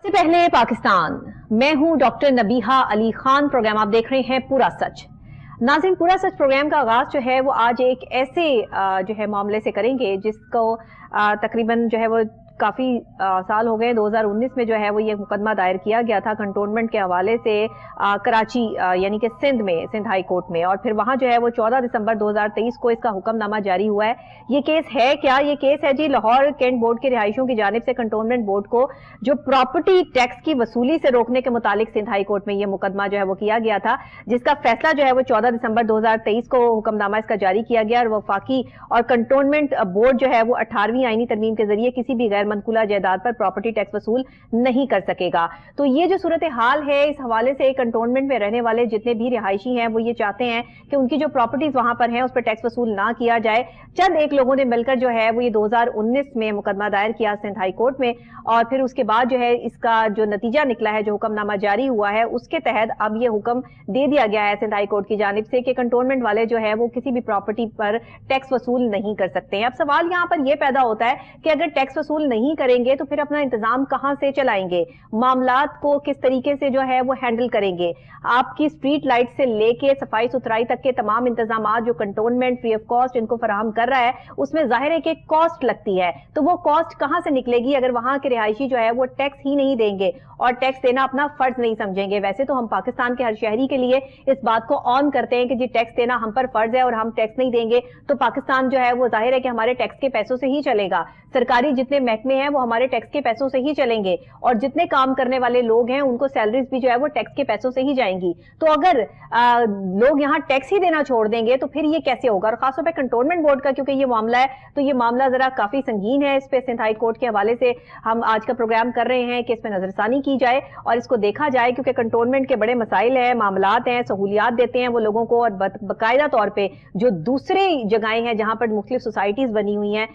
सबसे पहले पाकिस्तान, मैं हूं डॉक्टर नबीहा अली खान। प्रोग्राम आप देख रहे हैं पूरा सच। नाज़रीन, पूरा सच प्रोग्राम का आगाज जो है वो आज एक ऐसे जो है मामले से करेंगे जिसको तकरीबन जो है वो काफी साल हो गए। 2019 में जो है वो ये मुकदमा दायर किया गया था कंटोनमेंट के हवाले से कराची यानी कि सिंध हाई कोर्ट में, और फिर वहां जो है वो 14 दिसंबर 2023 को इसका हुक्मनामा जारी हुआ है। ये केस है क्या? ये केस है जी लाहौर कैंट बोर्ड के रिहायशियों की जानिब से कंटोनमेंट बोर्ड को जो प्रॉपर्टी टैक्स की वसूली से रोकने के मुतालिक सिंध हाई कोर्ट में ये मुकदमा जो है वो किया गया था, जिसका फैसला जो है वो 14 दिसंबर 2023 को हुक्मनामा इसका जारी किया गया। और वफाकी और कंटोनमेंट बोर्ड जो है वो 18वीं आईनी तरमीम के जरिए किसी भी गैर मनकूला जायदाद पर प्रॉपर्टी टैक्स वसूल नहीं कर सकेगा। तो ये जो सूरत हाल है, इस हवाले से कंटोनमेंट में रहने वाले जितने भी रिहायशी हैं वो ये चाहते हैं कि उनकी जो प्रॉपर्टीज वहां पर हैं उस पर टैक्स वसूल ना किया जाए। चंद एक लोगों ने मिलकर जो है वो ये 2019 में मुकदमा दायर किया सिंध हाई कोर्ट में, और फिर उसके बाद जो है इसका जो नतीजा निकला है, जो हुक्मनामा जारी हुआ है, उसके तहत अब ये हुक्म दे दिया गया है सिंध हाई कोर्ट की जानिब से कि कंटोनमेंट वाले जो है वो किसी भी प्रॉपर्टी पर टैक्स वसूल नहीं कर सकते हैं। अब सवाल यहाँ पर यह पैदा होता है कि अगर टैक्स वसूल नहीं करेंगे तो फिर अपना इंतजाम कहां से चलाएंगे, मामलात को किस तरीके से जो है वो हैंडल करेंगे। आपकी स्ट्रीट लाइट से लेके सफाई सुथराई तक के तमाम इंतजाम जो कंटोनमेंट फ्री ऑफ कॉस्ट इनको फराहम कर रहा है, उसमें जाहिर है कि कॉस्ट लगती है। तो वो कॉस्ट कहां से निकलेगी अगर वहां के रिहायशी जो है वो टैक्स ही नहीं देंगे और टैक्स देना अपना फर्ज नहीं समझेंगे। वैसे तो हम पाकिस्तान के हर शहरी के लिए इस बात को ऑन करते हैं कि जी टैक्स देना हम पर फर्ज है और हम टैक्स नहीं देंगे तो पाकिस्तान जो है वो जाहिर है कि हमारे टैक्स के पैसों से ही चलेगा। सरकारी जितने महकमे हैं वो हमारे टैक्स के पैसों से ही चलेंगे और जितने काम करने वाले लोग हैं उनको सैलरीज भी जो है वो टैक्स के पैसों से ही जाएंगी। तो अगर लोग यहाँ टैक्स ही देना छोड़ देंगे तो फिर ये कैसे होगा। और खासतौर पर कंटोनमेंट बोर्ड का क्योंकि ये मामला है तो ये मामला जरा काफी संगीन है। इस पे सिंध हाई कोर्ट के हवाले से हम आज का प्रोग्राम कर रहे हैं कि इस पे नजरसानी की जाए और इसको देखा जाए, क्योंकि कंटोनमेंट के बड़े मसाइल हैं, मामलात हैं, सहूलियात देते हैं वो लोगों को, और बाकायदा तौर पे जो दूसरी जगहें हैं जहां पर मुख्तलिफ सोसाइटीज बनी हुई हैं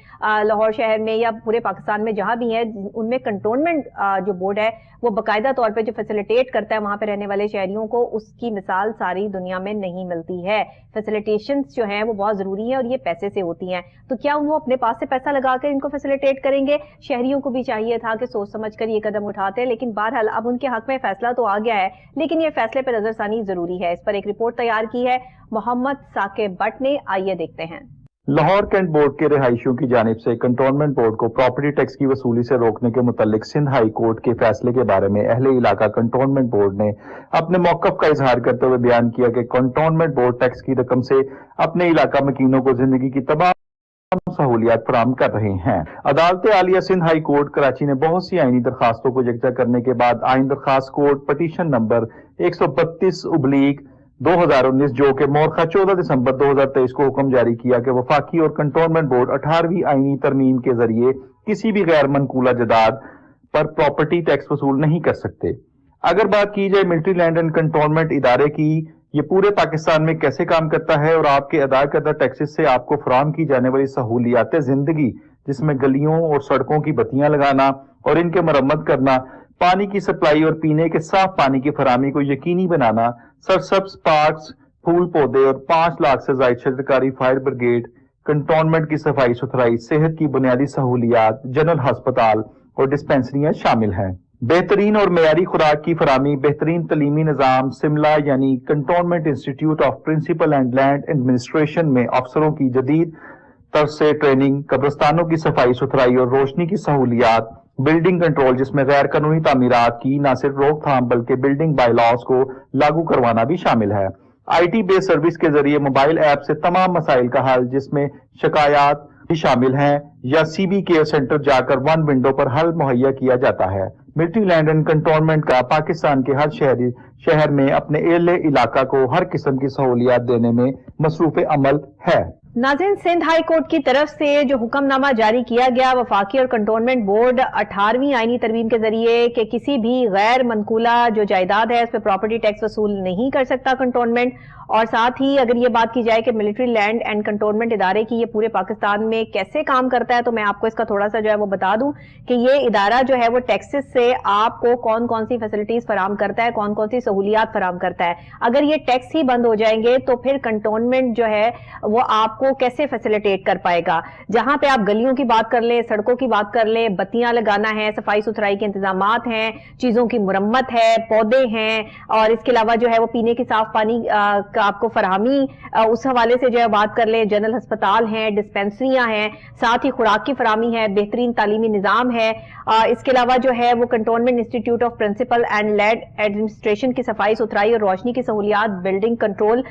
लाहौर शहर में या पूरे पाकिस्तान में जहां भी है, उनमें कंटोनमेंट जो बोर्ड है वो बाकायदा तौर पे जो फैसिलिटेट करता है वहां पे रहने वाले शहरियों को, उसकी मिसाल सारी दुनिया में नहीं मिलती है। फैसिलिटेशंस जो हैं वो बहुत जरूरी है और ये पैसे से होती हैं। तो क्या वो अपने पास से पैसा लगाकर इनको फैसिलिटेट करेंगे? शहरियों को भी चाहिए था कि सोच समझ कर ये कदम उठाते, लेकिन बहरहाल अब उनके हक में फैसला तो आ गया है, लेकिन ये फैसले पर नजरसानी जरूरी है। इस पर एक रिपोर्ट तैयार की है मोहम्मद साकिब बट ने, आइए देखते हैं। लाहौर कैंट बोर्ड के रिहायशियों की जानिब से कंटोनमेंट बोर्ड को प्रॉपर्टी टैक्स की वसूली से रोकने के मुतालिक सिंध हाई कोर्ट के फैसले के बारे में अहले इलाका कंटोनमेंट बोर्ड ने अपने मौकफ का इजहार करते हुए बयान किया कि कंटोनमेंट बोर्ड टैक्स की रकम से अपने इलाका मकीनों को जिंदगी की तमाम सहूलियात फराहम कर रहे हैं। अदालत आलिया सिंध हाई कोर्ट कराची ने बहुत सी आईनी दरखास्तों को यकजा करने के बाद आइन दरखास्त कोर्ट पटिशन नंबर 132/2019 जो कि मोरखा 14 दिसंबर 2023 को हुक्म जारी किया कि वफाकी और कंटोनमेंट बोर्ड 18वीं आईनी तरमीम के जरिए किसी भी गैर मनकूला जायदाद पर प्रॉपर्टी टैक्स वसूल नहीं कर सकते। अगर बात की जाए मिलिट्री लैंड एंड कंटोनमेंट इदारे की, ये पूरे पाकिस्तान में कैसे काम करता है और आपके अदा करदा टैक्सेस से आपको फराहम की जाने वाली सहूलियात जिंदगी, जिसमें गलियों और सड़कों की बत्तियां लगाना और इनके मरम्मत करना, पानी की सप्लाई और पीने के साफ पानी की फराहमी को यकीनी बनाना, सरसब्ज पार्क्स, फूल पौधे और 5 लाख से ज्यादा सरकारी फायर ब्रिगेड, कंटोनमेंट की सफाई सुथराई, सेहत की बुनियादी सहूलियात, जनरल अस्पताल और डिस्पेंसरियां शामिल हैं। बेहतरीन और मेयारी खुराक की फराहमी, बेहतरीन तलीमी निज़ाम, सिमला यानी cantonment institute of principal and land administration में अफसरों की जदीद तरह से ट्रेनिंग, कब्रिस्तानों की सफाई सुथराई और रोशनी की सहूलियात, बिल्डिंग कंट्रोल जिसमें गैर कानूनी तामीरात की न सिर्फ रोकथाम बल्कि बिल्डिंग बायलॉज को लागू करवाना भी शामिल है। IT बेस्ड सर्विस के जरिए मोबाइल ऐप से तमाम मसाइल का हल, जिसमें शिकायत भी शामिल हैं, या CB केयर सेंटर जाकर वन विंडो पर हल मुहैया किया जाता है। मिलिट्री लैंड एंड कंटोनमेंट का पाकिस्तान के हर शहर में अपने एले इलाका को हर किस्म की सहूलियात देने में मसरूफ अमल है। नाज़रीन, सिंध हाई कोर्ट की तरफ से जो हुक्मनामा जारी किया गया, वफाकी और कंटोनमेंट बोर्ड 18वीं आईनी तरमीम के जरिए कि किसी भी गैर मनकूला जो जायदाद है उस पर प्रॉपर्टी टैक्स वसूल नहीं कर सकता कंटोनमेंट। और साथ ही अगर ये बात की जाए कि मिलिट्री लैंड एंड कंटोनमेंट इदारे की ये पूरे पाकिस्तान में कैसे काम करता है, तो मैं आपको इसका थोड़ा सा जो है वो बता दूं कि ये इदारा जो है वो टैक्सेस से आपको कौन कौन सी फैसिलिटीज फराम करता है, कौन कौन सी सहूलियात फराम करता है। अगर ये टैक्स ही बंद हो जाएंगे तो फिर कंटोनमेंट जो है वो आपको आपको कैसे फैसिलिटेट कर पाएगा। जहां पे आप गलियों की बात कर ले, सड़कों की बात कर ले, बत्तियां लगाना है, सफाई सुथराई के इंतजामात हैं, चीजों की मुरम्मत है, पौधे हैं, और इसके अलावा जो है वो पीने की साफ पानी का आपको फराहमी, उस हवाले से जो है बात कर ले, जनरल अस्पताल हैं, डिस्पेंसरियां हैं, साथ ही खुराक की फराहमी है, बेहतरीन तालीमी निजाम है। इसके अलावा जो है वो cantonment institute of principal and land administration की सफाई सुथराई और रोशनी की सहूलियात, बिल्डिंग कंट्रोल,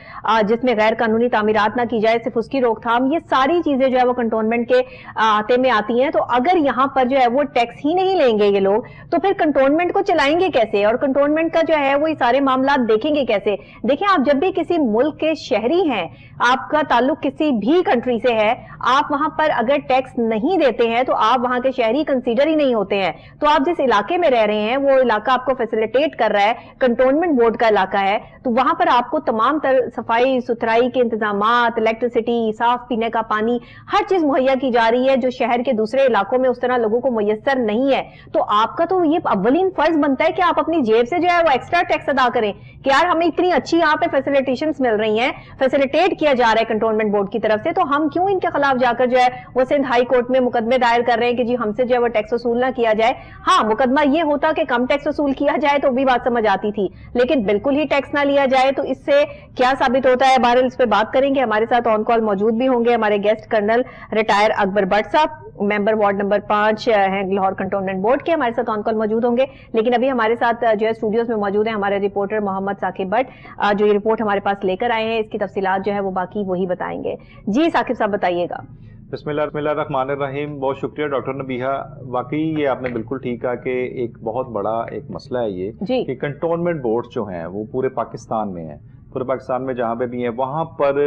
जिसमें गैर कानूनी तामीरात ना की जाए, सिर्फ उसकी रोकथाम, ये सारी चीजें जो है वो कंटोनमेंट के आते में आती हैं। तो अगर यहाँ पर जो है वो टैक्स ही नहीं लेंगे ये लोग, तो फिर कंटोनमेंट को चलाएंगे कैसे, और कंटोनमेंट का जो है वो ये सारे मामला देखेंगे कैसे। देखिए, आप जब भी किसी मुल्क के शहरी हैं, आपका ताल्लुक किसी भी कंट्री से है, आप वहां पर अगर टैक्स नहीं देते हैं तो आप वहां के शहरी कंसीडर ही नहीं होते हैं। तो आप जिस इलाके में रह रहे हैं वो इलाका आपको फैसिलिटेट कर रहा है, कंटोनमेंट बोर्ड का इलाका है, तो वहां पर आपको तमाम सफाई सुथराई के इंतजामात, इलेक्ट्रिसिटी, साफ पीने का पानी, हर चीज मुहैया की जा रही है जो शहर के दूसरे इलाकों में उस तरह लोगों को मुयस्सर नहीं है। तो आपका तो ये अव्वलीन फर्ज बनता है कि आप अपनी जेब से जो है वो एक्स्ट्रा टैक्स अदा करें कि यार हमें इतनी अच्छी यहाँ पे फैसिलिटेशंस मिल रही हैं, फैसिलिटेट किया जा रहा है कंटोनमेंट बोर्ड की तरफ से, तो हम क्यों इनके खिलाफ जाकर जो है वो सिंध हाई कोर्ट में मुकदमे दायर कर रहे हैं कि जी हमसे जो है वो टैक्स वसूल ना किया जाए। हाँ, मुकदमा ये होता कि कम टैक्स वसूल किया जाए तो भी बात समझ आती थी, लेकिन बिल्कुल ही टैक्स ना लिया जाए तो इससे क्या साबित होता है। बहरहाल इस पे बात करेंगे। हमारे साथ ऑन कॉल मौजूद भी होंगे हमारे guest colonel retire Akbar Bhatt Sahab, member ward number 5 हैं लाहौर कंटोनमेंट बोर्ड के, हमारे साथ ऑन कॉल मौजूद होंगे। लेकिन अभी हमारे साथ जो है स्टूडियोज में मौजूद है हमारे रिपोर्टर मोहम्मद साकिब भट्ट, जो ये रिपोर्ट हमारे पास लेकर आए हैं, इसकी तफसीलात जो है वो बाकी वही बताएंगे। जी साकिब साहब बताइएगा। बिस्मिल्लाहिर्रहमानिर्रहीम। बहुत शुक्रिया डॉक्टर नबीहा। वाकई ये आपने बिल्कुल ठीक कहा कि एक बहुत बड़ा एक मसला है ये कि कंटोनमेंट बोर्ड जो हैं वो पूरे पाकिस्तान में है, पूरे पाकिस्तान में जहाँ पे भी हैं वहाँ पर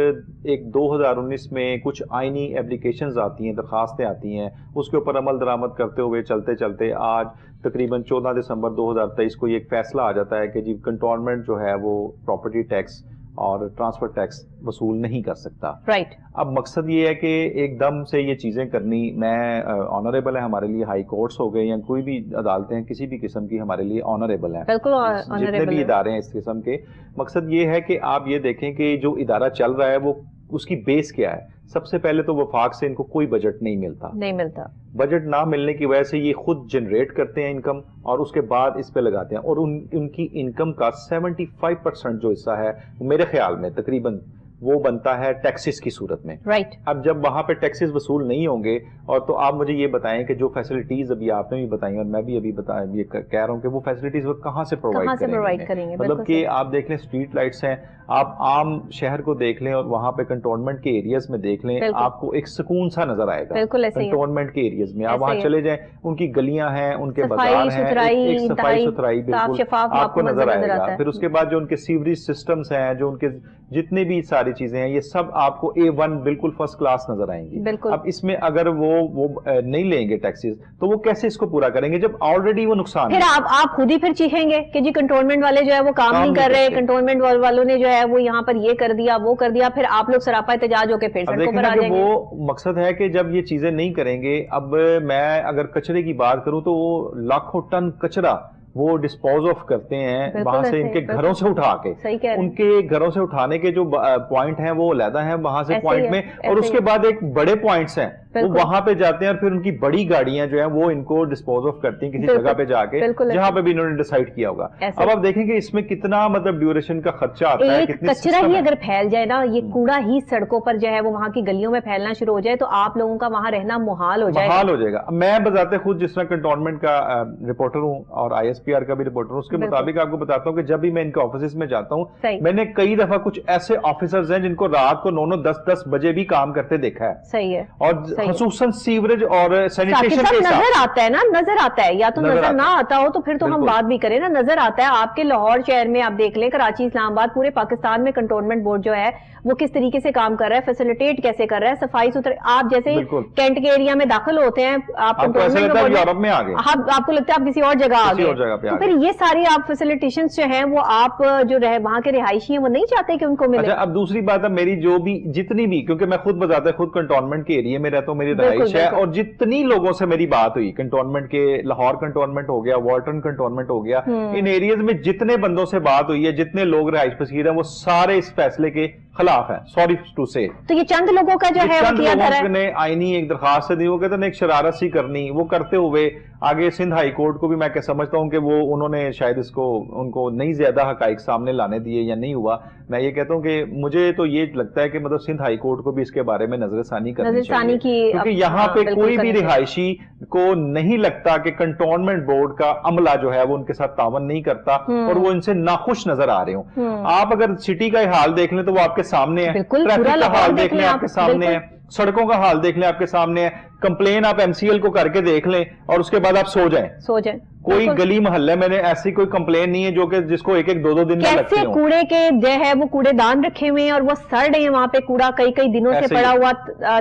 एक 2019 में कुछ आइनी एप्लीकेशंस आती हैं, दरखास्तें आती हैं, उसके ऊपर अमल दरामद करते हुए चलते चलते आज तकरीबन 14 दिसंबर 2023 को ये एक फैसला आ जाता है कि जी कंटोनमेंट जो है वो प्रॉपर्टी टैक्स और ट्रांसफर टैक्स वसूल नहीं कर सकता। राइट। अब मकसद ये है कि एकदम से ये चीज़ें करनी, मैं ऑनरेबल है हमारे लिए, हाई कोर्ट्स हो गए या कोई भी अदालतें हैं किसी भी किस्म की हमारे लिए ऑनरेबल हैं, बिल्कुल जितने भी इदारे हैं इस किस्म के। मकसद ये है कि आप ये देखें कि जो इदारा चल रहा है वो उसकी बेस क्या है। सबसे पहले तो वफाक से इनको कोई बजट नहीं मिलता। बजट ना मिलने की वजह से ये खुद जनरेट करते हैं इनकम और उसके बाद इस पे लगाते हैं, और उनकी इनकम का 75% जो हिस्सा है मेरे ख्याल में तकरीबन वो बनता है टैक्सेस की सूरत में। राइट। अब जब वहां पे टैक्सेस वसूल नहीं होंगे, और तो आप मुझे ये बताएं कि जो फैसिलिटीज अभी आपने भी बताई और मैं भी अभी ये कह रहा हूं कि वो फैसिलिटीज वो कहां से प्रोवाइड करेंगे। मतलब कि आप देख लें स्ट्रीट लाइट्स हैं, आप आम शहर को देख लें और वहां पे कंटोनमेंट के एरियाज में देख लें, आपको एक सुकून सा नजर आएगा कंटोनमेंट के एरियाज में। आप वहां चले जाएं, उनकी गलियां हैं, उनके बाजार हैं, एक सफाई सुथराई बिल्कुल आपको नजर आएगा। फिर उसके बाद जो उनके सीवरेज सिस्टम्स हैं, जो उनके जितने भी सारी चीजें हैं, ये सब आपको A1 बिल्कुल फर्स्ट क्लास नजर आएंगी। अब इसमें अगर वो नहीं लेंगे टैक्सेस तो वो कैसे इसको पूरा करेंगे जब ऑलरेडी वो नुकसान फिर आप खुद ही फिर चीखेंगे कि जी कंटोनमेंट वाले जो है वो काम नहीं कर रहे, कंटोनमेंट वालों ने जो है वो यहाँ पर ये कर दिया वो कर दिया, फिर आप लोग सरापा एहतजाज होकर फिर सड़कों पर आ जाएंगे। वो मकसद है कि जब ये चीजें नहीं करेंगे, अब मैं अगर कचरे की बात करूं तो वो लाखों टन कचरा वो डिस्पोज ऑफ करते हैं वहां से, इनके घरों से उठा के, उनके घरों से उठाने के जो पॉइंट हैं वो अलग हैं वहां से पॉइंट में, और उसके बाद एक बड़े पॉइंट्स हैं वो वहां पे जाते हैं और फिर उनकी बड़ी गाड़ियां जो है वो इनको डिस्पोज ऑफ करती हैं किसी जगह पे जाके जहां पे भी इन्होंने डिसाइड किया होगा। अब आप देखेंगे इसमें कितना मतलब ड्यूरेशन का खर्चा आता है, कचरा ही अगर फैल जाए ना, ये कूड़ा ही सड़कों पर जो है वो वहां की गलियों में फैलना शुरू हो जाए तो आप लोगों का वहां रहना मुहाल हो जाएगा। मैं बजाते खुद जिस तरह कंटोनमेंट का रिपोर्टर हूँ और ISPR का भी रिपोर्टर हूँ, उसके मुताबिक आपको बताता हूँ कि जब भी मैं इनके ऑफिस में जाता हूँ, मैंने कई दफा कुछ ऐसे ऑफिसर्स हैं जिनको रात को 9-10 बजे भी काम करते देखा है। सही है। और खसूसन सीवरेज और सैनिटेशन के साथ नजर आता है ना, नजर आता है, या तो नजर ना आता हो तो फिर तो हम बात भी करें ना, नजर आता है। आपके लाहौर शहर में आप देख लें, कराची, इस्लामाबाद, पूरे पाकिस्तान में कंटोनमेंट बोर्ड जो है वो किस तरीके से काम कर रहा है, फैसिलिटेट कैसे कर रहा है, सफाई सुथराई। आप जैसे कैंट के एरिया में दाखिल होते हैं, आप कंटोनमेंट यूरोप में आ गए, आपको लगता है आप किसी और जगह आ गए, तो फिर ये सारी आप फैसिलिटेशन जो है वो आप जो वहां के रिहायशी हैं वो नहीं चाहते कि उनको मिले। अच्छा, अब दूसरी बात है, मेरी जो भी जितनी भी, क्योंकि मैं खुद बताता खुद कंटोनमेंट के एरिया में रहता हूँ, मेरी रिहाइश है, और जितनी लोगों से मेरी बात हुई कंटोनमेंट के, लाहौर कंटोनमेंट हो गया, वाल्टन कंटोनमेंट हो गया, इन एरियाज में जितने बंदों से बात हुई है, जितने लोग रिहाइश पसीर हैं, वो सारे इस फैसले के खिलाफ है, सॉरी टू से। तो ये चंद लोगों का जो है वो किया जा रहा है। ने आईनी एक दरखास्त दी, वो कहते हैं एक शरारत सी करनी, वो करते हुए आगे सिंध हाई कोर्ट को भी मैं समझता हूं कि वो उन्होंने शायद इसको उनको नहीं ज्यादा हकाइक सामने लाने दिए या नहीं हुआ। मैं ये कहता हूं कि मुझे तो ये लगता है कि मतलब सिंध हाई कोर्ट को भी इसके बारे में नजरसानी करनी चाहिए, क्योंकि यहाँ पे कोई भी रिहायशी को नहीं लगता कि कंटोनमेंट बोर्ड का अमला जो है वो उनके साथ तावन नहीं करता और वो इनसे नाखुश नजर आ रहे हो। आप अगर सिटी का हाल देख लें तो वो आपके सामने है, ट्रैफिक का हाल देख लें आपके सामने है, सड़कों का हाल देख लें आपके सामने है, कंप्लेन आप एमसीएल को करके देख लें और उसके बाद आप सो जाएं। कोई गली मोहल्ले में ऐसी कोई कंप्लेन नहीं है जो कि जिसको एक एक दो दिन में लगती हो। कूड़े के जो है वो कूड़ेदान रखे हुए हैं और वो सड़ रहे हैं, वहां पे कूड़ा कई दिनों से पड़ा हुआ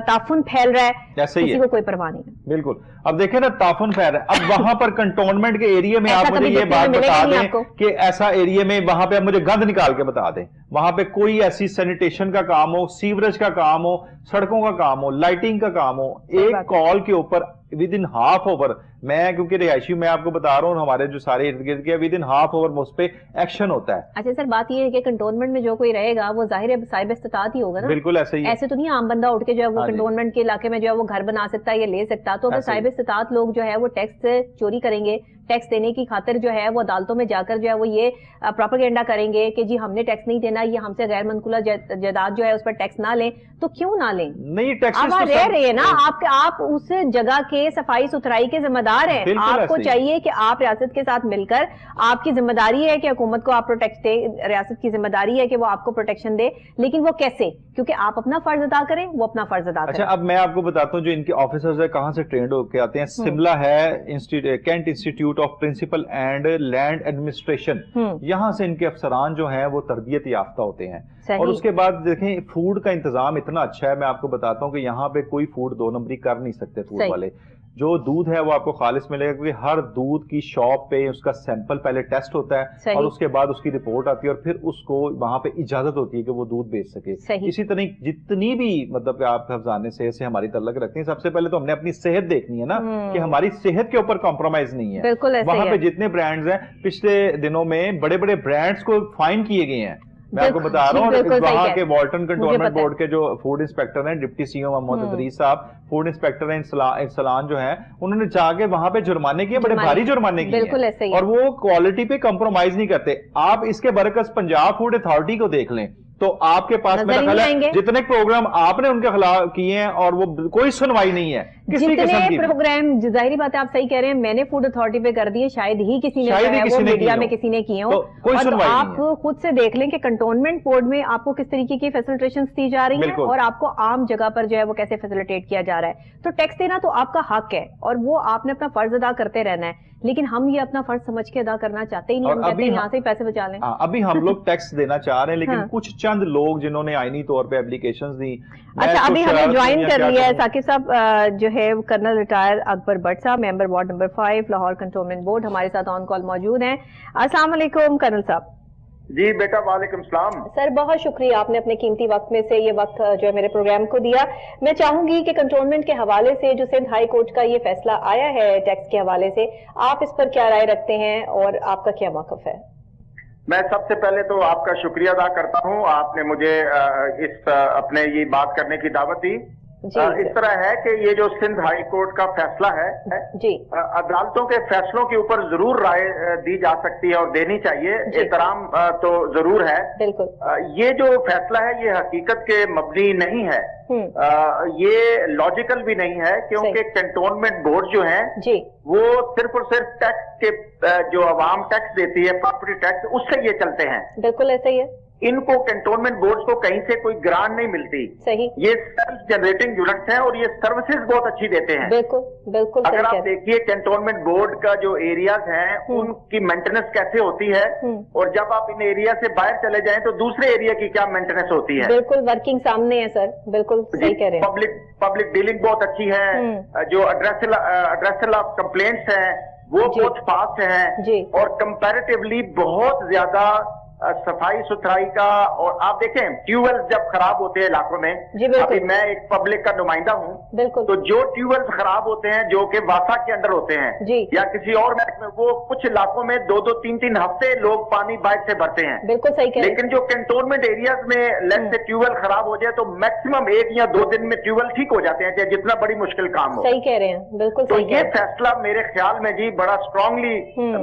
ताफुन फैल रहा है, ऐसे ही किसी को कोई परवाह नहीं है। बिल्कुल। अब देखें ना, ताफुन फैल रहा है। अब वहां पर कंटोनमेंट के एरिया में आप मुझे ये बात बता दें कि ऐसा एरिया में वहां पे आप मुझे गंद निकाल के बता दें, वहां पे कोई ऐसी सैनिटेशन का काम हो, सीवरेज का काम हो, सड़कों का काम हो, लाइटिंग का काम हो, एक कॉल के ऊपर विद इन हाफ ओवर, मैं क्योंकि रिहायशी मैं आपको बता रहा हूँ, हमारे जो सारे इर्द गिर्द के विद इन हाफ ओवर उस पे एक्शन होता है। अच्छा सर, बात ये है कि कंटोनमेंट में जो कोई रहेगा वो जाहिर है साहिब इस्तिताअत ही होगा ना। बिल्कुल ऐसे ही, ऐसे तो नहीं आम बंदा उठ के जो है वो कंटोनमेंट के इलाके में जो है वो घर बना सकता है या ले सकता। तो अगर साहिब इस्तिताअत लोग जो है वो टैक्स चोरी करेंगे, टैक्स देने की खातिर जो है वो अदालतों में जाकर जो है वो ये प्रोपेगेंडा करेंगे कि जी हमने टैक्स नहीं देना, ये हमसे गैर मनकुला जायदाद जो है उस पर टैक्स ना लें, तो क्यों ना लें? नहीं, टैक्स आप रह रहे हैं ना, आप उस जगह के सफाई सुथराई के जिम्मेदार हैं। आपको चाहिए कि आप रियासत के साथ मिलकर, आपकी जिम्मेदारी है कि हुकूमत को आप प्रोटेक्ट दे, रियासत की जिम्मेदारी है कि वो आपको प्रोटेक्शन दे, लेकिन वो कैसे? क्योंकि आप अपना फर्ज अदा करें, वो अपना फर्ज अदा करें। अच्छा, अब मैं आपको बताता हूँ जो इनके ऑफिसर्स है कहाँ से ट्रेंड होकर आते हैं। शिमला है cantt institute of principal and land administration, यहाँ से इनके अफसरान जो हैं वो तरबियत याफ्ता होते हैं। और उसके बाद देखें, फूड का इंतजाम इतना अच्छा है, मैं आपको बताता हूँ कि यहाँ पे कोई फूड दो नंबरी कर नहीं सकते फूड वाले। जो दूध है वो आपको खालिस मिलेगा, क्योंकि हर दूध की शॉप पे उसका सैंपल पहले टेस्ट होता है और उसके बाद उसकी रिपोर्ट आती है और फिर उसको वहां पे इजाजत होती है कि वो दूध बेच सके। इसी तरह जितनी भी मतलब कि आप हफ्जाने सेहत से हमारी तल्लक रखते हैं, सबसे पहले तो हमने अपनी सेहत देखनी है ना, कि हमारी सेहत के ऊपर कॉम्प्रोमाइज नहीं है। वहां पे जितने ब्रांड्स हैं, पिछले दिनों में बड़े बड़े ब्रांड्स को फाइन किए गए हैं। मैं आपको बता रहा हूँ, वहाँ के वाल्टन कंटोनमेंट बोर्ड के जो फूड इंस्पेक्टर हैं, डिप्टी सीईओ मोहम्मद अदरीस साहब, फूड इंस्पेक्टर हैं इंसलान जो है, उन्होंने जाके वहां पे जुर्माने किए, बड़े भारी जुर्माने किए, और वो क्वालिटी पे कंप्रोमाइज नहीं करते। आप इसके बरकस पंजाब फूड अथॉरिटी को देख लें तो आपके पास मेरा ख्याल है जितने प्रोग्राम आपने उनके खिलाफ किए हैं और वो कोई सुनवाई नहीं है जितने प्रोग्राम, जाहिर बात है आप सही कह रहे हैं, मैंने फूड अथॉरिटी पे कर दिए, शायद ही किसी ने वो मीडिया में किसी ने किए हो। और आप खुद से देख लें कि कंटोनमेंट बोर्ड में आपको किस तरीके की फैसिलिटेशंस दी जा रही हैं और आपको आम जगह पर जो है वो कैसे फैसिलिटेट किया जा रहा है। तो टैक्स देना तो आपका हक है और वो आपने अपना फर्ज अदा करते रहना है, लेकिन हम ये अपना फर्ज समझ के अदा करना चाहते ही नहीं। हम कहते हैं यहाँ से ही पैसे बचा लें। अभी हम लोग टैक्स देना चाह रहे हैं, लेकिन कुछ चंद लोग जिन्होंने आईनी तौर पे एप्लीकेशंस दी। अच्छा, अभी हमें ज्वाइन कर लिया है साकिब साहब जो है colonel retire Akbar Bhatt Sahab, member ward number 5 Lahore cantonment board, हमारे साथ ऑन कॉल मौजूद हैं। अस्सलाम वालेकुम कर्नल साहब। जी बेटा, वालेकुम सलाम। सर बहुत शुक्रिया, आपने अपने कीमती वक्त में से ये वक्त जो है मेरे प्रोग्राम को दिया। मैं चाहूंगी कि कंटोनमेंट के हवाले से जो सिंध हाई कोर्ट का ये फैसला आया है टैक्स के हवाले से, आप इस पर क्या राय रखते हैं और आपका क्या मौक़िफ़ है? मैं सबसे पहले तो आपका शुक्रिया अदा करता हूं, आपने मुझे इस अपने ये बात करने की दावत दी। इस तरह है कि ये जो सिंध हाई कोर्ट का फैसला है जी, अदालतों के फैसलों के ऊपर जरूर राय दी जा सकती है और देनी चाहिए, एहतराम तो जरूर है। बिल्कुल। ये जो फैसला है ये हकीकत के मबनी नहीं है, ये लॉजिकल भी नहीं है, क्योंकि कंटोनमेंट बोर्ड जो है जी, वो सिर्फ और सिर्फ टैक्स के जो अवाम टैक्स देती है, प्रॉपर्टी टैक्स, उससे ये चलते हैं। बिल्कुल ऐसा ही है। इनको कंटोनमेंट बोर्ड को कहीं से कोई ग्रांट नहीं मिलती। सही। ये सेल्फ जनरेटिंग यूनिट्स हैं और ये सर्विसेज बहुत अच्छी देते हैं। बिल्कुल बिल्कुल। अगर आप देखिए कंटोनमेंट बोर्ड का जो एरियाज हैं उनकी मेंटेनेंस कैसे होती है, और जब आप इन एरिया से बाहर चले जाएं तो दूसरे एरिया की क्या मेंटेनेंस होती है। बिल्कुल वर्किंग सामने है सर, बिल्कुल सही कह रहे हैं। पब्लिक डीलिंग बहुत अच्छी है, जो एड्रेसल ऑफ कंप्लेंट्स हैं वो बहुत फास्ट हैं और कंपैरेटिवली बहुत ज्यादा सफाई सुथराई का, और आप देखें ट्यूबवेल जब खराब होते हैं इलाकों में, अभी मैं एक पब्लिक का नुमाइंदा हूँ, तो जो ट्यूबवेल खराब होते हैं जो कि वासा के अंडर होते हैं या किसी और महकमे, वो कुछ इलाकों में 2-2, 3-3 हफ्ते लोग पानी बाइक से भरते हैं। बिल्कुल सही। लेकिन जो कैंटोनमेंट एरियाज में लेट से ट्यूबवेल खराब हो जाए तो मैक्सिमम 1 या 2 दिन में ट्यूबवेल ठीक हो जाते हैं, चाहे जितना बड़ी मुश्किल काम हो। सही कह रहे हैं, बिल्कुल। तो ये फैसला मेरे ख्याल में जी बड़ा स्ट्रांगली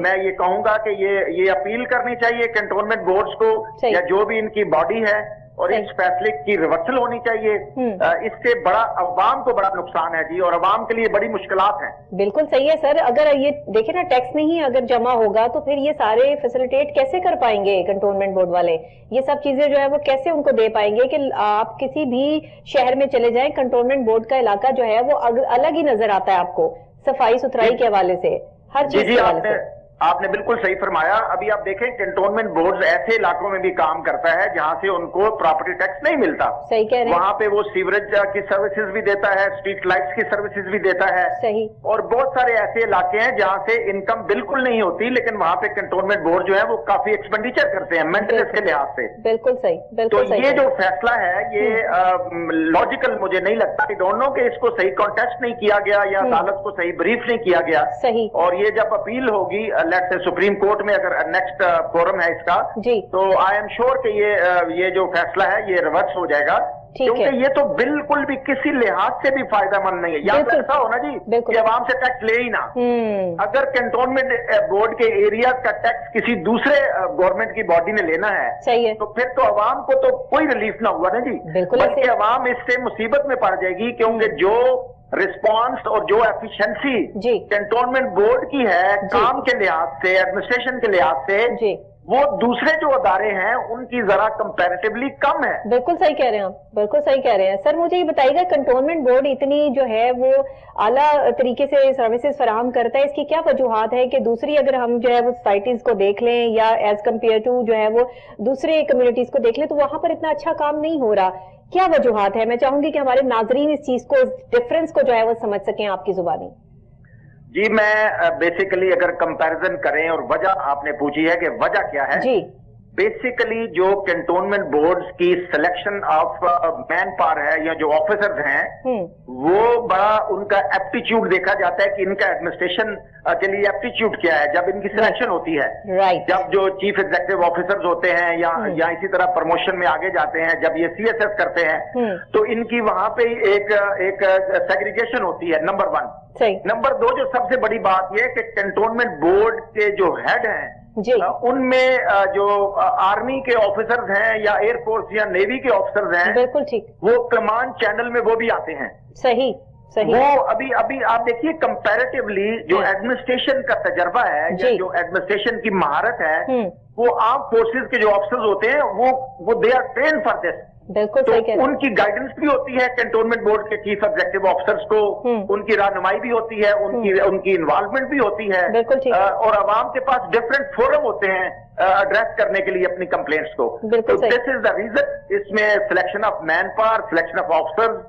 मैं ये कहूंगा कि ये अपील करनी चाहिए कैंटोनमेंट बोर्ड्स को या जो भी इनकी बॉडी है, और इस फैसले की रिवर्सल होनी चाहिए। इससे बड़ा अवाम को बड़ा नुकसान है जी, और अवाम के लिए बड़ी मुश्किलात हैं। बिल्कुल सही है सर। अगर ये देखे ना, टैक्स नहीं अगर जमा होगा तो फिर ये सारे फैसिलिटेट कैसे कर पाएंगे कैंटोनमेंट बोर्ड वाले? ये सब चीजें जो है वो कैसे उनको दे पाएंगे कि आप किसी भी शहर में चले जाएं, कैंटोनमेंट बोर्ड का इलाका जो है वो अलग ही नजर आता है आपको, सफाई सुथराई के हवाले से, हर चीज के हवाले से। आपने बिल्कुल सही फरमाया। अभी आप देखें कैंटोनमेंट बोर्ड ऐसे इलाकों में भी काम करता है जहां से उनको प्रॉपर्टी टैक्स नहीं मिलता। सही कह रहे हैं। वहां पे वो सीवरेज की सर्विसेज भी देता है, स्ट्रीट लाइट्स की सर्विसेज भी देता है। सही। और बहुत सारे ऐसे इलाके हैं जहां से इनकम बिल्कुल नहीं होती, लेकिन वहां पे कैंटोनमेंट बोर्ड जो है वो काफी एक्सपेंडिचर करते हैं मेंटेनेंस के लिहाज से। बिल्कुल सही, बिल्कुल सही। तो ये जो फैसला है ये लॉजिकल मुझे नहीं लगता। कि दोनों के इसको सही कॉन्टेस्ट नहीं किया गया या अदालत को सही ब्रीफ नहीं किया गया। सही। और ये जब अपील होगी लेट्स से सुप्रीम कोर्ट में, अगर नेक्स्ट फोरम है इसका जी, तो आई एम श्योर कि ये जो फैसला है ये रिवर्स हो जाएगा, क्योंकि ये तो बिल्कुल भी किसी लिहाज से भी फायदेमंद नहीं है। या तो ऐसा होना जी कि आवाम से टैक्स ले ही ना। अगर कैंटोनमेंट बोर्ड के एरिया का टैक्स किसी दूसरे गवर्नमेंट की बॉडी ने लेना है, सही है, तो फिर तो आवाम को तो कोई रिलीफ ना हुआ ना जी, बल्कि आवाम इससे मुसीबत में पड़ जाएगी। क्योंकि जो रिस्पांस और जो एफिशिएंसी कैंटोनमेंट बोर्ड की है काम के लिहाज से, एडमिनिस्ट्रेशन के लिहाज से, वो दूसरे जो अदारे हैं उनकी जरा कंपैरेटिवली कम है। बिल्कुल सही कह रहे हैं आप, बिल्कुल सही कह रहे हैं। सर मुझे ये बताइएगा, कैंटोनमेंट बोर्ड इतनी जो है वो आला तरीके से सर्विसेज फराहम करता है, इसकी क्या वजूहात है कि दूसरी अगर हम जो है वो सोसाइटीज को देख लें या एज कम्पेयर टू जो है वो दूसरे कम्युनिटीज को देख लें तो वहां पर इतना अच्छा काम नहीं हो रहा? क्या वजूहात है? मैं चाहूंगी कि हमारे नाजरीन इस चीज को, इस डिफरेंस को जो है वो समझ सकें आपकी जुबानी। जी मैं बेसिकली अगर कंपैरिजन करें, और वजह आपने पूछी है कि वजह क्या है जी, बेसिकली जो कैंटोनमेंट बोर्ड्स की सिलेक्शन ऑफ मैन पावर है या जो ऑफिसर्स हैं वो बड़ा उनका एप्टीट्यूड देखा जाता है कि इनका एडमिनिस्ट्रेशन के लिए एप्टीट्यूड क्या है जब इनकी सिलेक्शन होती है। जब जो चीफ एग्जीक्यूटिव ऑफिसर्स होते हैं या इसी तरह प्रमोशन में आगे जाते हैं, जब ये सीएसएस करते हैं तो इनकी वहां पे एक सेग्रीगेशन होती है, नंबर 1। नंबर 2 जो सबसे बड़ी बात यह है कि कैंटोनमेंट बोर्ड के जो हेड हैं उनमें जो आर्मी के ऑफिसर्स हैं या एयरफोर्स या नेवी के ऑफिसर्स हैं, बिल्कुल ठीक, वो कमांड चैनल में वो भी आते हैं। सही सही। वो अभी आप देखिए कंपैरेटिवली जो एडमिनिस्ट्रेशन का तजर्बा है या जो एडमिनिस्ट्रेशन की महारत है वो आर्म फोर्सेस के जो ऑफिसर्स होते हैं वो they are train for this. बिल्कुल सही कह रहे हैं। उनकी गाइडेंस भी होती है कैंटोनमेंट बोर्ड के चीफ एग्जीक्यूटिव ऑफिसर्स को, उनकी रहनुमाई भी होती है, उनकी इन्वॉल्वमेंट भी होती है, बिल्कुल ठीक। और आवाम के पास डिफरेंट फोरम होते हैं एड्रेस करने के लिए अपनी कंप्लेंट्स को। तो दिस इज द रीजन। इसमें selection of man power, selection of officers,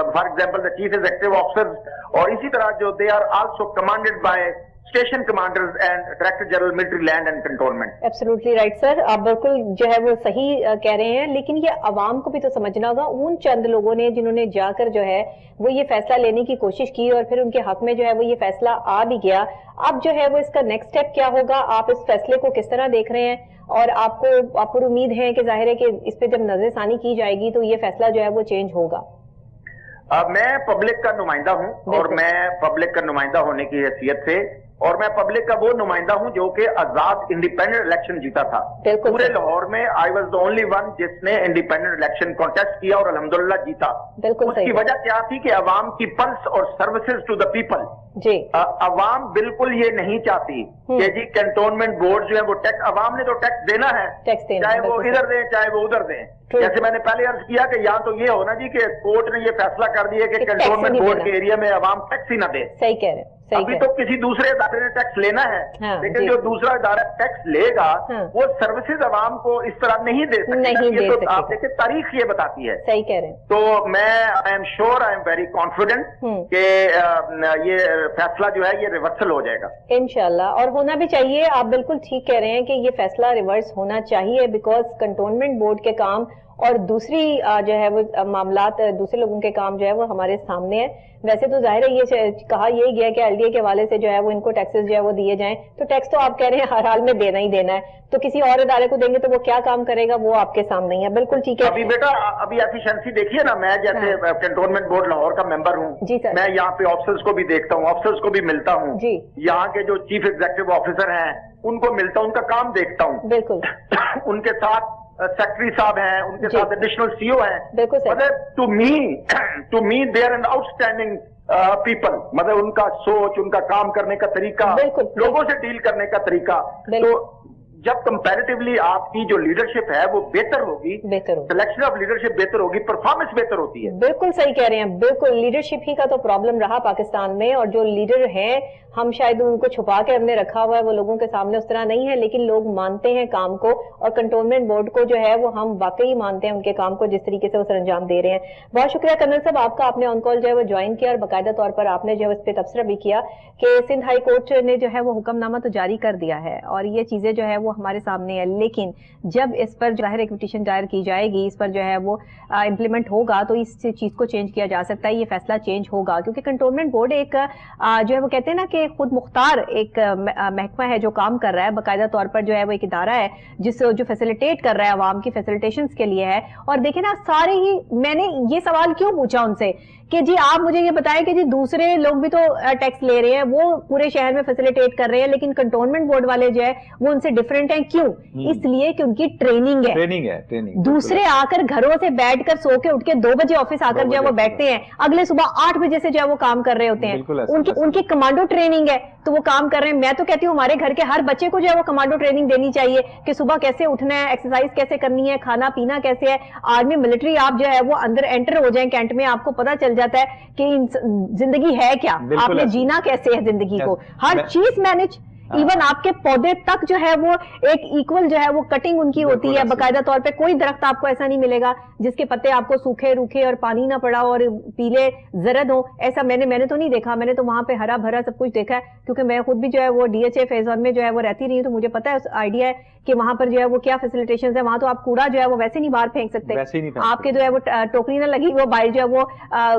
for example the chief executive officers, और इसी तरह जो they are also commanded by station commanders and director general military land and cantonment. Absolutely right sir, आप बिल्कुल जो है वो सही कह रहे हैं, लेकिन ये अवाम को भी तो समझना होगा। उन चंद लोगों ने जिन्होंने जाकर जो है वो ये फैसला लेने की कोशिश की और फिर उनके हक में जो है वो ये फैसला आ भी गया। अब जो है वो इसका नेक्स्ट स्टेप क्या होगा? आप इस फैसले को किस तरह देख रहे हैं? और आपको उम्मीद है कि जाहिर है कि इस पे जब नजरसानी की जाएगी तो ये फैसला जो है वो चेंज होगा? मैं पब्लिक का नुमाइंदा हूं और मैं पब्लिक का नुमाइंदा होने की हैसियत से, और मैं पब्लिक का वो नुमाइंदा हूं जो कि आजाद इंडिपेंडेंट इलेक्शन जीता था पूरे लाहौर में। I was the only one जिसने इंडिपेंडेंट इलेक्शन कॉन्टेस्ट किया और अल्हम्दुलिल्लाह जीता। उसकी वजह क्या थी कि अवाम की पल्स और सर्विसेज टू द पीपल जी। अवाम बिल्कुल ये नहीं चाहती कि जी कैंटोनमेंट बोर्ड जो है वो टैक्स, अवाम ने तो टैक्स देना है, चाहे वो इधर दें चाहे वो उधर दें। जैसे मैंने पहले अर्ज किया कि यहाँ तो ये होना जी कि कोर्ट ने ये फैसला कर दिया कि कैंटोनमेंट बोर्ड के एरिया में अवाम टैक्स ही ना दे। सही कह रहे हैं, अभी तो किसी दूसरे इदारे ने टैक्स लेना है, लेकिन जो दूसरा इदारा टैक्स लेगा वो सर्विसेज अवाम को इस तरह नहीं दे सकता। ये तो आप देखिए तारीख ये बताती है। सही कह रहे हैं। तो मैं I am sure, I am very confident कि ये फैसला जो है ये रिवर्सल हो जाएगा इंशाल्लाह, और होना भी चाहिए। आप बिल्कुल ठीक कह रहे हैं कि ये फैसला रिवर्स होना चाहिए, बिकॉज कंटोनमेंट बोर्ड के काम और दूसरी जो है वो मामलात, दूसरे लोगों के काम जो है वो हमारे सामने है। वैसे तो जाहिर है ये कहा यही गया कि एलडीए के हवाले से जो है वो इनको टैक्सेस जो है वो दिए जाएं, तो टैक्स तो आप कह रहे हैं हर हाल में देना ही देना है, तो किसी और इदारे को देंगे तो वो क्या काम करेगा वो आपके सामने ही है। बिल्कुल ठीक है। अभी बेटा अभी एफिशिएंसी देखिए ना, मैं जैसे कैंटोनमेंट बोर्ड लाहौर का मेंबर हूँ, मैं यहाँ पे ऑफिसर्स को भी देखता हूँ, ऑफिसर्स को भी मिलता हूँ, यहाँ के जो चीफ एग्जीक्यूटिव ऑफिसर हैं उनको मिलता हूँ, उनका काम देखता हूँ, बिल्कुल उनके साथ सेक्रेटरी साहब हैं, उनके साथ एडिशनल सीईओ हैं, मतलब to me they are an outstanding people, मतलब उनका सोच, उनका काम करने का तरीका, लोगों से डील करने का तरीका, तो जब कंपैरेटिवली आपकी जो लीडरशिप है वो बेहतर होगी, सिलेक्शन ऑफ लीडरशिप बेहतर होगी, परफॉर्मेंस बेहतर होती है। बिल्कुल सही कह रहे हैं, बिल्कुल लीडरशिप ही का तो प्रॉब्लम रहा पाकिस्तान में, और जो लीडर हैं हम शायद उनको छुपा के हमने रखा हुआ है, वो लोगों के सामने उस तरह नहीं है, लेकिन लोग मानते हैं काम को, और कंटोनमेंट बोर्ड को जो है वो हम वाकई मानते हैं उनके काम को, जिस तरीके से वो सर अंजाम दे रहे हैं। बहुत शुक्रिया कर्नल साहब आपका, आपने ऑन कॉल जो है वो ज्वाइन किया और बाकायदा तौर पर आपने जो है उस पर तबसरा भी किया कि सिंध हाई कोर्ट ने जो है वो हुक्मनामा तो जारी कर दिया है और ये चीजें जो है वो हमारे सामने है, लेकिन जब इस पर जाहिर एक पिटीशन दायर की जाएगी, इस पर जो है वो इम्प्लीमेंट होगा तो इस चीज को चेंज किया जा सकता है, ये फैसला चेंज होगा, क्योंकि कंटोनमेंट बोर्ड एक जो है वो कहते हैं ना कि खुद मुख्तार एक महकमा है जो काम कर रहा है, बाकायदा तौर पर जो है वो एक इदारा है जो फैसिलिटेट कर रहा है, आवाम की फैसिलिटेशंस के लिए है। और देखिए ना, सारे ही मैंने ये सवाल क्यों पूछा उनसे कि जी आप मुझे ये बताएं कि जी दूसरे लोग भी तो टैक्स ले रहे हैं, वो पूरे शहर में फैसिलिटेट कर रहे हैं, लेकिन कंटोनमेंट बोर्ड वाले जो है वो उनसे डिफरेंट हैं। क्यों? इसलिए कि उनकी ट्रेनिंग है। दूसरे आकर घरों से बैठकर सो के उठ के 2 बजे ऑफिस आकर जो है वो बैठते हैं, अगले सुबह 8 बजे से जो है वो काम कर रहे होते हैं, उनकी कमांडो ट्रेनिंग है तो वो काम कर रहे हैं। मैं तो कहती हूँ हमारे घर के हर बच्चे को जो है वो कमांडो ट्रेनिंग देनी चाहिए कि सुबह कैसे उठना है, एक्सरसाइज कैसे करनी है, खाना पीना कैसे है। आर्मी मिलिट्री आप जो है वो अंदर एंटर हो जाए कैंट में, आपको पता चल जाता है कि जिंदगी है क्या, आपने जीना कैसे है जिंदगी को, हर चीज मैनेज, इवन आपके पौधे तक जो है वो एक इक्वल जो है वो कटिंग उनकी होती है बाकायदा तौर पे। कोई दरख्त आपको ऐसा नहीं मिलेगा जिसके पत्ते आपको सूखे रूखे और पानी ना पड़ा और पीले जरद हो, ऐसा मैंने तो नहीं देखा। मैंने तो वहां पे हरा भरा सब कुछ देखा है, क्योंकि मैं खुद भी जो है वो डीएचए फेज 1 में जो है वो रहती रही हूँ, तो मुझे पता है, आइडिया है कि वहां पर जो है वो क्या फैसिलिटेशंस है। वहां तो आप कूड़ा जो है वो वैसे नहीं बाहर फेंक सकते, आपके जो है वो टोकरी ना लगी वो बाहर जो है वो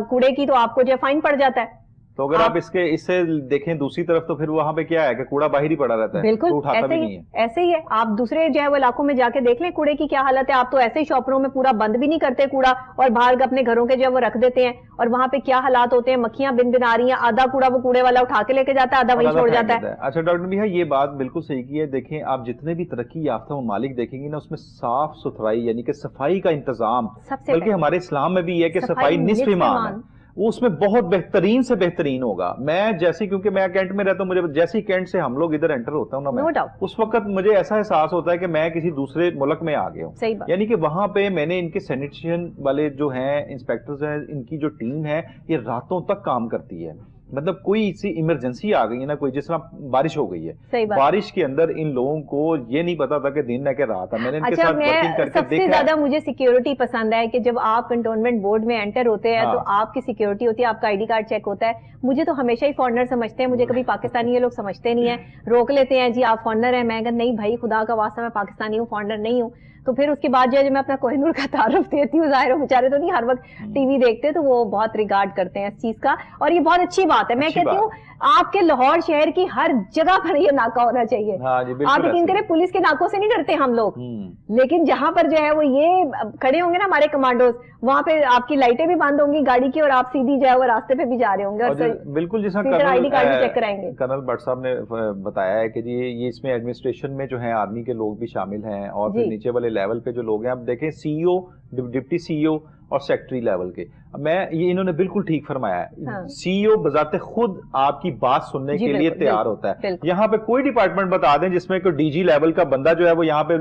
कूड़े की, तो आपको जो है फाइन पड़ जाता है। तो अगर आप इससे देखें दूसरी तरफ, तो फिर वहां पे क्या है कि कूड़ा बाहर ही पड़ा रहता है, बिल्कुल तो उठाता भी नहीं है। ऐसे ही है, आप दूसरे जो है वो इलाकों में जाके देख लें कूड़े की क्या हालत है। आप तो ऐसे ही शॉपरों में पूरा बंद भी नहीं करते कूड़ा और बाहर अपने घरों के जो है वो रख देते हैं, और वहां पे क्या हालात होते हैं, मक्खियां बिन आ रही हैं, आधा कूड़ा वो कूड़े वाला उठा के लेके जाता है, आधा वहीं छोड़ जाता है। अच्छा डॉक्टर भैया, ये बात बिल्कुल सही की है। देखें आप जितने भी तरक्की याफ्ता ममालिक देखेंगे ना, उसमें साफ सुथराई यानी कि सफाई का इंतजाम, बल्कि हमारे इस्लाम में भी है कि सफाई निस्फ ईमान है, वो उसमें बहुत बेहतरीन से बेहतरीन होगा। मैं जैसे, क्योंकि मैं कैंट में रहता हूँ, मुझे जैसे ही कैंट से हम लोग इधर एंटर होता हूँ ना, मैं उस वक्त मुझे ऐसा एहसास होता है कि मैं किसी दूसरे मुल्क में आ गया हूँ। यानी कि वहां पे मैंने इनके सैनिटेशन वाले जो हैं इंस्पेक्टर्स हैं, इनकी जो टीम है ये रातों तक काम करती है। मतलब कोई सी इमरजेंसी आ गई है ना, कोई जिस तरह बारिश हो गई है, बारिश के अंदर इन लोगों को ये नहीं पता था कि दिन है कि रात है। मैंने इनके साथ वर्किंग करके देखा। सबसे ज्यादा मुझे सिक्योरिटी पसंद है कि जब आप कंटोनमेंट बोर्ड में एंटर होते हैं तो आपकी सिक्योरिटी होती है, आपका आईडी कार्ड चेक होता है। मुझे तो हमेशा ही फॉरनर समझते हैं, मुझे कभी पाकिस्तानी ये लोग समझते नहीं है, रोक लेते हैं, जी आप फॉरनर है। मैं कहती नहीं भाई, खुदा का वास्ता मैं पाकिस्तानी हूँ, फॉरनर नहीं हूँ। तो फिर उसके बाद जो है मैं अपना कोहिनूर का तारुफ देती हूँ, जाहिर हो बेचारे तो नहीं हर वक्त टीवी देखते, तो वो बहुत रिगार्ड करते हैं इस चीज का, और ये बहुत अच्छी बात है। मैं कहती हूँ आपके लाहौर शहर की हर जगह पर ये नाका होना चाहिए। आप यकीन करें, पुलिस के नाकों से नहीं डरते हम लोग, लेकिन जहां पर जो है वो ये खड़े होंगे ना हमारे कमांडोज, वहां पे आपकी लाइटें भी बंद होंगी गाड़ी की और आप सीधी जो है वो रास्ते पे भी जा रहे होंगे, और बिल्कुल जैसा आईडी कार्ड भी चेक कराएंगे। कर्नल भट्ट साहब ने बताया है कि जी ये इसमें एडमिनिस्ट्रेशन में जो है आर्मी के लोग भी शामिल हैं, और फिर नीचे वाले लेवल पे जो लोग हैं, आप देखें सीईओ, डिप्टी सीईओ और सेक्रेटरी लेवल के, میں یہ انہوں نے بالکل ٹھیک فرمایا ہے, سی ای او بذات خود آپ کی بات سننے کے لیے تیار ہوتا ہے. یہاں پہ کوئی ڈپارٹمنٹ بتا دیں جس میں کوئی ڈی جی لیول کا بندہ جو ہے وہ یہاں پہ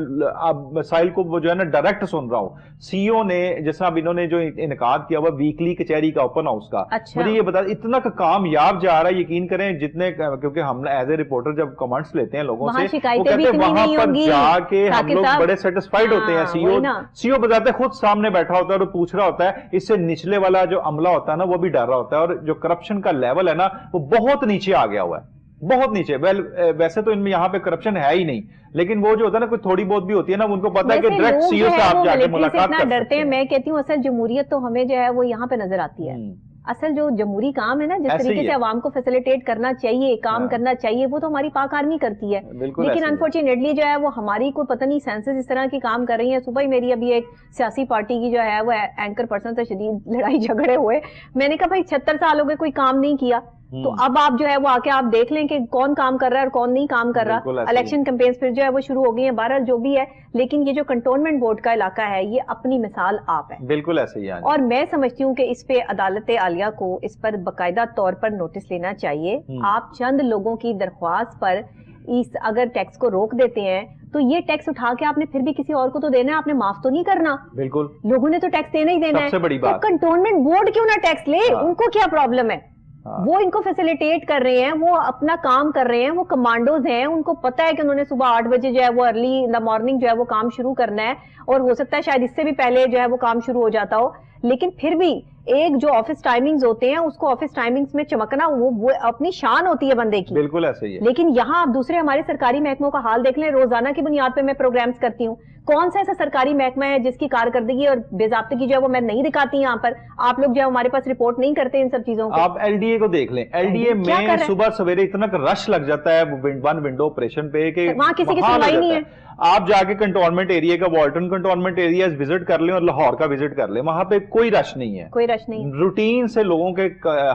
مسائل کو وہ جو ہے نا ڈائریکٹ سن رہا ہو. سی ای او نے جیسا اب انہوں نے جو انعقاد کیا ہوا ویکلی کچہری کا اوپن ہاؤس کا, مجھے یہ بتا اتنا کامیاب جا رہا ہے, یقین کریں جتنے, کیونکہ ہم ایز اے رپورٹر جب کمنٹس لیتے ہیں لوگوں سے وہ کہتے ہیں وہاں پر جا کے ہم لوگ بڑے سیٹسفائیڈ ہوتے ہیں. سی ای او بذات خود سامنے بیٹھا ہوتا ہے اور پوچھ رہا ہوتا ہے, اس سے نچلے والا جو عملہ ہوتا ہے نا وہ بھی ڈر رہا ہوتا ہے, اور جو کرپشن کا لیول ہے نا وہ بہت نیچے آ گیا ہوا ہے, بہت نیچے. ویسے تو ان میں یہاں پہ کرپشن ہے ہی نہیں, لیکن وہ جو ہوتا ہے نا کوئی تھوڑی بہت بھی ہوتی ہے نا, ان کو پتا ہے کہ ڈائریکٹ سی ای او سے آپ جا کے ملاقات کر سکتے ہیں. میں کہتی ہوں اصل جمہوریت تو ہمیں جو ہے وہ یہاں پہ نظر آتی ہے. اصل جو جمہوری کام ہے نا, جس طریقے سے عوام کو فیسیلیٹیٹ کرنا چاہیے, کام کرنا چاہیے, وہ تو ہماری پاک آرمی کرتی ہے. لیکن انفارچونیٹلی جو ہے وہ ہماری کوئی پتہ نہیں سینسز اس طرح کی کام کر رہی ہیں. صبح ہی میری ابھی ایک سیاسی پارٹی کی جو ہے وہ اینکر پرسن سے شدید لڑائی جھگڑے ہوئے. میں نے کہا بھائی 76 سال ہو گئے کوئی کام نہیں کیا, تو اب آپ جو ہے وہ آ کے آپ دیکھ لیں کہ کون کام کر رہا ہے اور کون نہیں کام کر رہا. الیکشن کمپینز پھر جو ہے وہ شروع ہو گئی ہیں, بہرحال جو بھی ہے, لیکن یہ جو کنٹونمنٹ بورڈ کا علاقہ ہے یہ اپنی مثال آپ ہے. بالکل ایسے ہی. اور میں سمجھتی ہوں کہ اس پہ عدالت عالیہ کو اس پر باقاعدہ طور پر نوٹس لینا چاہیے. آپ چند لوگوں کی درخواست پر اگر ٹیکس کو روک دیتے ہیں تو یہ ٹیکس اٹھا کے آپ نے پھر بھی کسی اور کو تو دینا ہے, آپ نے معاف تو نہیں کرنا. بالکل, لوگوں نے تو ٹیکس دینا ہی دینا ہے. سب سے بڑی بات, کنٹونمنٹ بورڈ کیوں نہ ٹیکس لے, ان کو کیا پرابلم ہے؟ وہ ان کو فیسیلیٹیٹ کر رہے ہیں, وہ اپنا کام کر رہے ہیں, وہ کمانڈوز ہیں, ان کو پتا ہے کہ انہوں نے صبح 8 بجے جو ہے وہ ارلی ان دا مارننگ جو ہے وہ کام شروع کرنا ہے, اور ہو سکتا ہے شاید اس سے بھی پہلے جو ہے وہ کام شروع ہو جاتا ہو. لیکن پھر بھی ایک جو آفس ٹائمنگز ہوتے ہیں اس کو آفس ٹائمنگز میں چمکنا وہ اپنی شان ہوتی ہے بندے کی. بالکل ایسے ہی ہے. لیکن یہاں آپ دوسرے ہمارے سرکاری محکموں کا حال دیکھ لیں, روزانہ کی بنیاد پہ میں پروگرامز کرتی ہوں, کون سا ایسا سرکاری محکمہ ہے جس کی کارکردگی اور بے ضابطگی جو ہے وہ میں نہیں دکھاتی یہاں پر. آپ لوگ جو ہے ہمارے پاس رپورٹ نہیں کرتے ان سب چیزوں کو. آپ ایل ڈی اے کو دیکھ لیں, ایل ڈی اے میں صبح سویرے اتنا رش لگ جاتا ہے ون ونڈو آپریشن پہ کہ وہاں کسی کی سنوائی نہیں ہے. آپ جا کے کنٹونمنٹ ایریا کا والٹن کنٹونمنٹ ایریا وزٹ کر لیں اور لاہور کا وزٹ کر لیں, وہاں پہ کوئی رش نہیں ہے, کوئی رش نہیں. روٹین سے لوگوں کے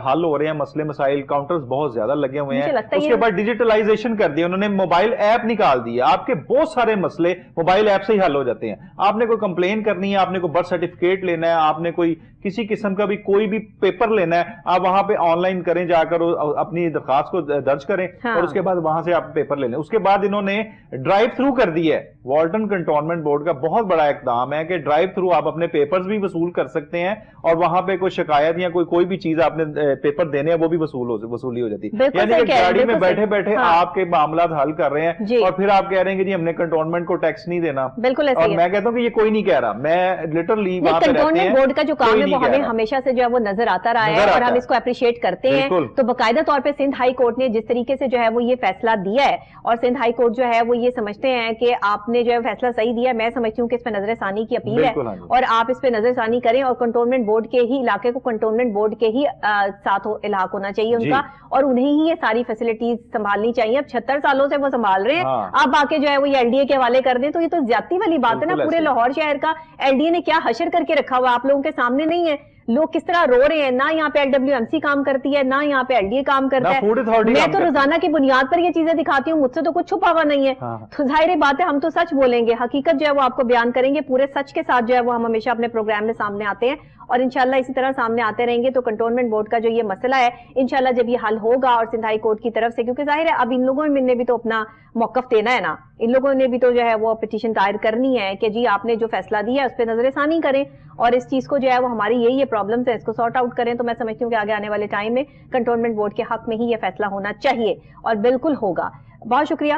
حل ہو رہے ہیں مسئلے مسائل, کاؤنٹرز بہت زیادہ لگے ہوئے ہیں. اس کے بعد ڈیجیٹلائزیشن کر دیا انہوں نے, موبائل ایپ نکال دیا, آپ کے بہت سارے مسئلے موبائل ایپ سے ہی حل ہو جاتے ہیں. آپ نے کوئی کمپلین کرنی ہے, آپ نے کوئی برتھ سرٹیفکیٹ لینا ہے, آپ نے کوئی کسی قسم کا بھی کوئی بھی پیپر لینا ہے, آپ وہاں پہ آن لائن کریں, جا کر اپنی درخواست کو درج کریں اور اس کے بعد وہاں سے آپ پیپر لے لیں. اس کے بعد انہوں نے ڈرائیو تھرو کر دی ہے. والٹن کنٹونمنٹ بورڈ کا بہت بڑا اقدام ہے کہ ڈرائیو تھرو آپ اپنے پیپرز بھی وصول کر سکتے ہیں, اور وہاں پہ کوئی شکایت یا کوئی بھی چیز آپ نے پیپر دینے ہیں وہ بھی وصولی ہو جاتی ہے. یعنی کہ گاڑی میں بیٹھے بیٹھے آپ کے معاملات حل کر رہے ہیں, اور پھر آپ کہہ رہے ہیں کہ جی ہم نے کنٹونمنٹ کو ٹیکس نہیں دینا. بالکل, اور میں کہتا ہوں کہ یہ کوئی نہیں کہہ رہا, میں لٹرلی وہاں پہ رہتے ہیں. بورڈ کا جو کام ہے وہ ہمیں ہمیشہ سے جو ہے وہ نظر آتا رہا ہے, اور ہم اس کو اپریشیٹ کرتے ہیں. تو باقاعدہ طور پہ سندھ ہائی کورٹ نے جس طریقے سے جو ہے وہ یہ فیصلہ دیا ہے, اور سندھ ہائی کورٹ جو ہے وہ یہ سمجھتے ہیں کہ آپ نے جو ہے فیصلہ صحیح دیا ہے. میں سمجھتی ہوں کہ اس پہ نظر ثانی کی اپیل ہے, اور آپ اس پہ نظر ثانی کریں, اور کنٹونمنٹ بورڈ کے ہی علاقے کو کنٹونمنٹ بورڈ کے ہی ساتھ الحاق ہونا چاہیے ان کا, اور انہیں ہی یہ ساری فیسلٹیز سنبھالنی چاہیے. اب 76 سالوں سے وہ سنبھال رہے ہیں, آپ آ کے جو ہے وہ یہ ایل ڈی اے کے حوالے کر دیں تو یہ تو زیادتی والی بات ہے نا. پورے لاہور شہر کا ایل ڈی اے نے کیا حشر کر کے رکھا ہوا آپ لوگوں کے سامنے نہیں ہے. لوگ کس طرح رو رہے ہیں, نہ یہاں پہ ایل ڈبلیو ایم سی کام کرتی ہے, نہ یہاں پہ ایل ڈی اے کام کرتا ہے. میں تو روزانہ کی بنیاد پر یہ چیزیں دکھاتی ہوں, مجھ سے تو کچھ چھپا ہوا نہیں ہے. تو ظاہر بات ہے ہم تو سچ بولیں گے, حقیقت جو ہے وہ آپ کو بیان کریں گے, پورے سچ کے ساتھ جو ہے وہ ہم ہمیشہ اپنے پروگرام میں سامنے آتے ہیں, اور انشاءاللہ اسی طرح سامنے آتے رہیں گے. تو کنٹونمنٹ بورڈ کا جو یہ مسئلہ ہے انشاءاللہ جب یہ حل ہوگا, اور سندھ ہائی کورٹ کی طرف سے, کیونکہ ظاہر ہے اب ان لوگوں نے بھی تو اپنا موقف دینا ہے نا, ان لوگوں نے بھی تو جو ہے وہ پٹیشن دائر کرنی ہے کہ جی آپ نے جو فیصلہ دیا ہے اس پہ نظر ثانی کریں, اور اس چیز کو جو ہے وہ ہماری یہ پرابلمز ہیں اس کو سارٹ آؤٹ کریں. تو میں سمجھتی ہوں کہ آگے آنے والے ٹائم میں کنٹونمنٹ بورڈ کے حق میں ہی یہ فیصلہ ہونا چاہیے, اور بالکل ہوگا. بہت شکریہ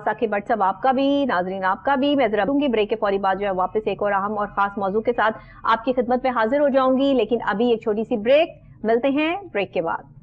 ثاقب بٹ صاحب, آپ کا بھی, ناظرین آپ کا بھی. میں ذرا دوں گی بریک کے فوری بعد جو ہے واپس ایک اور اہم اور خاص موضوع کے ساتھ آپ کی خدمت میں حاضر ہو جاؤں گی, لیکن ابھی ایک چھوٹی سی بریک, ملتے ہیں بریک کے بعد.